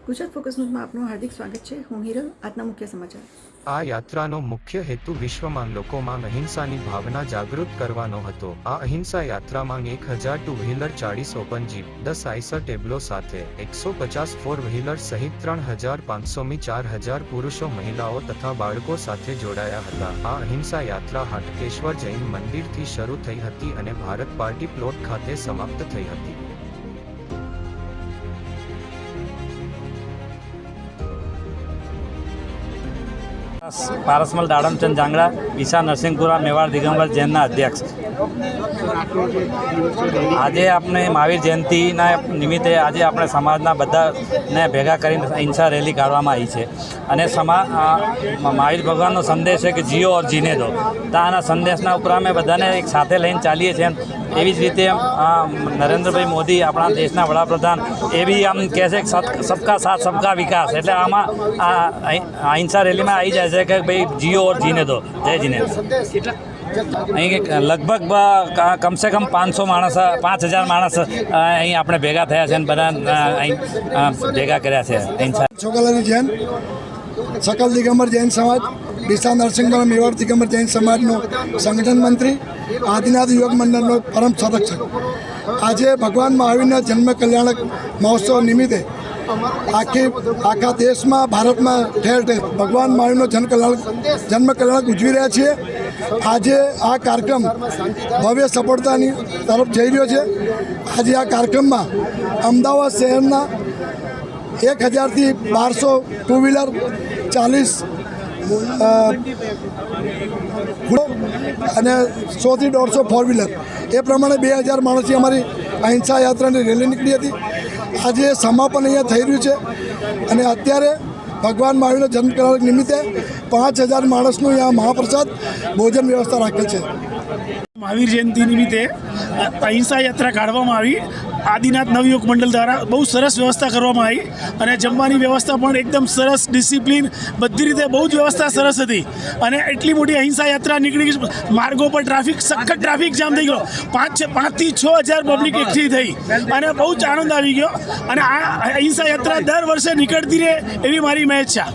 Gujarat focus ન્યૂઝમાં આપનું હાર્દિક સ્વાગત છે। હું હિરલ। આજના મુખ્ય સમાચાર। આ યાત્રાનો મુખ્ય હેતુ વિશ્વમાં લોકોમાં અહિંસાની ભાવના જાગૃત કરવાનો હતો। આ અહિંસા યાત્રામાં 1000 two wheeler, 40 open jeep, 10 Eicher tableau સાથે 150 ફોર વ્હીલર સહિત 3500મી 4000 પુરુષો, મહિલાઓ તથા બાળકો સાથે જોડાયા હતા। આ અહિંસા યાત્રા હાટકેશ્વર જૈન મંદિરથી શરૂ થઈ હતી અને ભારત પાર્ટી પ્લોટ ખાતે સમાપ્ત થઈ હતી। પારસમલ દાડમચંદ જાંગડા, ઈશા નરસિંહપુરા મેવાડ દિગંબર જૈનના અધ્યક્ષ। આજે આપણે મહાવીર જયંતિના નિમિત્તે આજે આપણે સમાજના બધાને ભેગા કરીને અહિંસા રેલી કાઢવામાં આવી છે અને મહાવીર ભગવાનનો સંદેશ છે કે જીઓ ઓર જીને દો। તો આના સંદેશના ઉપર અમે બધાને એક સાથે લઈને ચાલીએ છીએ। એવી જ રીતે નરેન્દ્રભાઈ મોદી આપણા દેશના વડાપ્રધાન એ બી આમ કહે છે કે સબકા સાથ સબકા વિકાસ, એટલે આમાં અહિંસા રેલીમાં આવી જાય છે કે ભાઈ જીઓ ઓર જીને દો, જય જીને દો। અહીં લગભગ કમસે કમ 500 માણસ, 5000 માણસ અહીં આપણે ભેગા થયા છે અને બધા અહીં ભેગા કર્યા છે અહિંસા। છોકલાની જૈન સકલ દિગંબર જૈન સમાજ, ડીસા નરસિંહપુરા મેવાડ દિગંબર જૈન સમાજનો સંગઠન મંત્રી, આદિનાથ યુવક મંડળનો પરમ સંરક્ષક। આજે ભગવાન મહાવીરના જન્મ કલ્યાણક મહોત્સવ નિમિત્તે આખા દેશમાં, ભારતમાં ઠેર ઠેર ભગવાન મહાવીરનો જન્મ કલ્યાણક ઉજવી રહ્યા છીએ। આજે આ કાર્યક્રમ ભવ્ય સફળતાની તરફ જઈ રહ્યો છે। આજે આ કાર્યક્રમમાં અમદાવાદ શહેરના 1000થી 1200 ટુ વ્હીલર, 40 અને 100થી 150 ફોર વ્હીલર, એ પ્રમાણે 2000 માણસની અમારી અહિંસા યાત્રાની રેલી નીકળી હતી। આજે સમાપન અહીંયા થઈ રહ્યું છે અને અત્યારે ભગવાન મહાવીરનો જન્મ કલ્યાણક નિમિત્તે 5000 માણસનું અહીંયા મહાપ્રસાદ ભોજન વ્યવસ્થા રાખેલ છે। મહાવીર જયંતિ નિમિત્તે અહિંસા યાત્રા કાઢવામાં આવી। આદિનાથ નવયુવક મંડળ દ્વારા બહુ સરસ વ્યવસ્થા કરવામાં આવી અને જમવાની વ્યવસ્થા પણ એકદમ સરસ, ડિસિપ્લિન, બધી રીતે બહુ જ વ્યવસ્થા સરસ હતી અને એટલી મોટી અહિંસા યાત્રા નીકળી ગઈ। માર્ગો પર સખત ટ્રાફિક જામ થઈ ગયો। 5 થી 6000 પબ્લિક એકઠી થઈ અને બહુ જ આનંદ આવી ગયો અને આ અહિંસા યાત્રા દર વર્ષે નીકળતી રહે એવી મારી ઈચ્છા।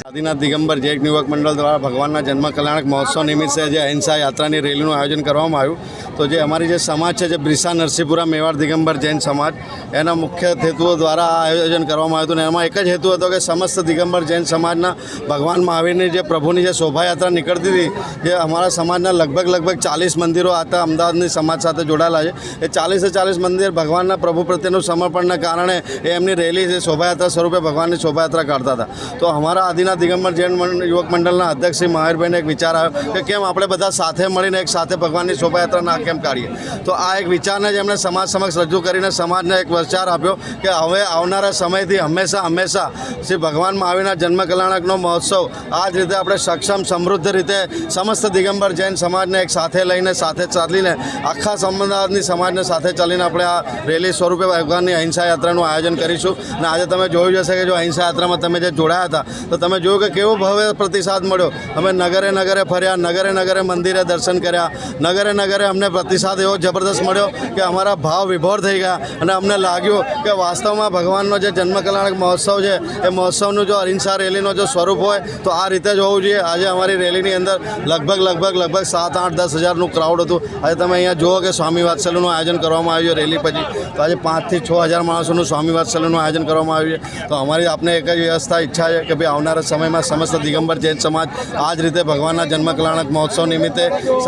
આદિનાથ દિગંબર જૈન યુવક મંડળ દ્વારા ભગવાનના જન્મ કલ્યાણક મહોત્સવ નિમિત્તે જે અહિંસા યાત્રાની રેલીનું આયોજન કરવામાં આવ્યું, તો જે અમારી જે સમાજ છે, જે ડીસા નરસિંહપુરા મેવાડ દિગંબર જૈન સમાજ, એના મુખ્ય હેતુઓ દ્વારા આ આયોજન કરવામાં આવ્યું હતું અને એમાં એક જ હેતુ હતો કે સમસ્ત દિગંબર જૈન સમાજના ભગવાન મહાવીરની જે પ્રભુની જે શોભાયાત્રા નીકળતી હતી, જે અમારા સમાજના લગભગ 40 મંદિરો હતા અમદાવાદની સમાજ સાથે જોડાયેલા છે। એ 40 મંદિર ભગવાનના પ્રભુ પ્રત્યેનું સમર્પણના કારણે એ એમની રેલી જે શોભાયાત્રા સ્વરૂપે ભગવાનની શોભાયાત્રા કાઢતા હતા। તો અમારા આદિનાથ દિગંબર જૈન યુવક મંડળના અધ્યક્ષ શ્રી મહાવીરભાઈને એક વિચાર આવ્યો કે કેમ આપણે બધા સાથે મળીને એક સાથે ભગવાનની શોભાયાત્રા કેમ કાઢીએ। તો આ એક વિચારને જ એમણે સમાજ સમક્ષ રજૂ કરીને સમાજને એક વિચાર આપ્યો કે હવે આવનારા સમયથી હંમેશા શ્રી ભગવાન મહાવીરના જન્મ કલ્યાણકનો મહોત્સવ આ જ રીતે આપણે સક્ષમ, સમૃદ્ધ રીતે સમસ્ત દિગંબર જૈન સમાજને એક સાથે લઈને, સાથે ચાલીને, આખા અમદાવાદની સમાજને સાથે ચાલીને આપણે આ રેલી સ્વરૂપે ભગવાનની અહિંસા યાત્રાનું આયોજન કરીશું। અને આજે તમે જોયું જશે કે જો અહિંસા યાત્રામાં તમે જે જોડાયા હતા તો તમે જોયું કે કેવો ભવ્ય પ્રતિસાદ મળ્યો। અમે નગરે ફર્યા, નગરે મંદિરે દર્શન કર્યા, નગરે અમને પ્રતિસાદ એવો જબરદસ્ત મળ્યો કે અમારા ભાવ વિભોર થઈ ગયા અને અમને લાગ્યું કે વાસ્તવમાં ભગવાનનો જે જન્મ કલ્યાણક મહોત્સવ છે, એ મહોત્સવનું જો અહિંસા રેલીનો જો સ્વરૂપ હોય તો આ રીતે જ હોવું જોઈએ। આજે અમારી રેલીની અંદર લગભગ 7, 8, 10 હજારનું ક્રાઉડ હતું। આજે તમે અહીંયા જુઓ કે સ્વામી વાત્સલ્યનું આયોજન કરવામાં આવ્યું રેલી પછી, તો આજે 5 થી 6000 માણસોનું સ્વામી વાત્સલ્યનું આયોજન કરવામાં આવ્યું છે। તો અમારી આપને એક જ ઈચ્છા છે કે ભાઈ આવનારા સમયમાં સમસ્ત દિગંબર જૈન સમાજ આ જ રીતે ભગવાનના જન્મ કલ્યાણક મહોત્સવ નિમિત્તે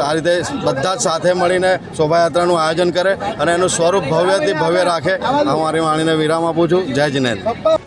આ રીતે બધા જ સાથે મળીને શોભાયાત્રાનું આયોજન કરે અને એનું સ્વરૂપ ભવ્યથી ભવ્ય રાખે। અમારી વાણીને વિરામ આપું છું। જય જીનેન્દ્ર।